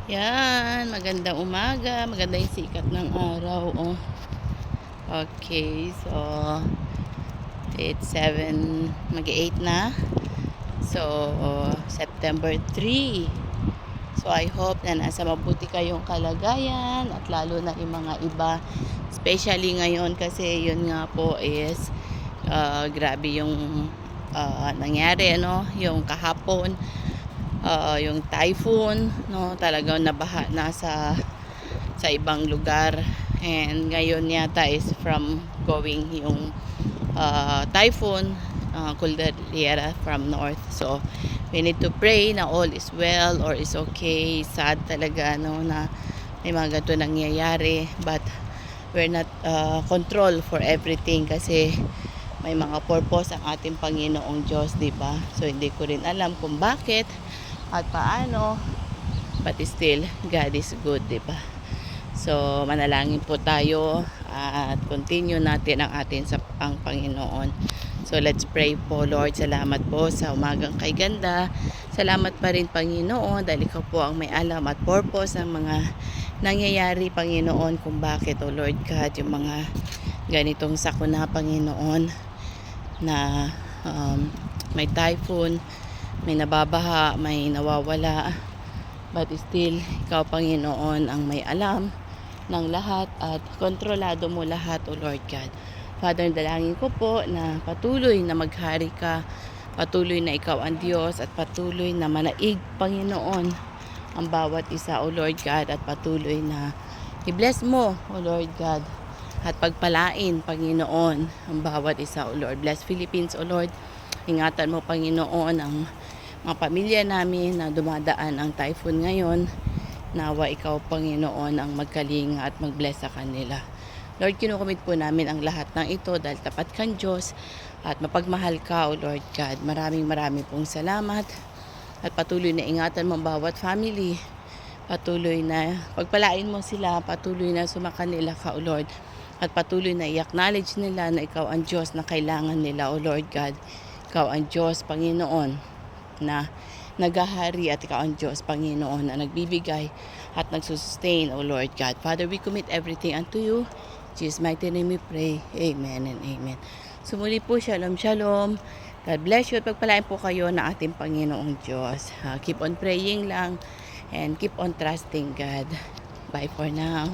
Yan, magandang umaga, maganda yung sikat ng araw, oh. Okay, so it's 7, mag-8 na. So, September 3. So, I hope na nasa mabuti kayong kalagayan at lalo na yung mga iba, especially ngayon kasi yun nga po is grabe yung nangyari, ano, yung kahapon. Yung typhoon, no, talagang nabaha na sa ibang lugar, and ngayon yata is from going yung typhoon, Cordillera from north. So we need to pray na all is well or is okay. Sad talaga, no, na may mga ganito nangyayari, but we're not control for everything kasi may mga purpose ang ating Panginoong Diyos, di ba? So hindi ko rin alam kung bakit at paano, but still God is good, di ba? So manalangin po tayo at continue natin ang atin sa ang Panginoon. So let's pray po. Lord, salamat po sa umagang kay ganda. Salamat pa rin, Panginoon, dahil ikaw po ang may alam at purpose ng mga nangyayari, Panginoon, kung bakit, oh Lord God, yung mga ganitong sakuna, Panginoon, na may typhoon, may nababaha, may nawawala, but still ikaw, Panginoon, ang may alam ng lahat at kontrolado mo lahat, O Lord God. Father, dalangin ko po na patuloy na maghari ka, patuloy na ikaw ang Diyos, at patuloy na manaig, Panginoon, ang bawat isa, O Lord God, at patuloy na i-bless mo, O Lord God, at pagpalain, Panginoon, ang bawat isa, O Lord. Bless Philippines, O Lord. Ingatan mo, Panginoon, ang mga pamilya namin na dumadaan ang typhoon ngayon. Nawa ikaw, Panginoon, ang magkalinga at mag-bless sa kanila. Lord, kinukomit po namin ang lahat ng ito dahil tapat kang Diyos at mapagmahal ka, O Lord God. Maraming pong salamat at patuloy na ingatan mo bawat family. Patuloy na pagpalain mo sila, patuloy na sumakan nila ka, O Lord. At patuloy na i-acknowledge nila na ikaw ang Diyos na kailangan nila, O Lord God. Ikaw ang Diyos, Panginoon, na naghahari, at ikaw ang Diyos, Panginoon, na nagbibigay at nagsustain, O Lord God. Father, we commit everything unto you. In Jesus' mighty name we pray. Amen and amen. Sumuli po, shalom, shalom. God bless you at pagpalain po kayo na ating Panginoong Diyos. Keep on praying lang and keep on trusting God. Bye for now.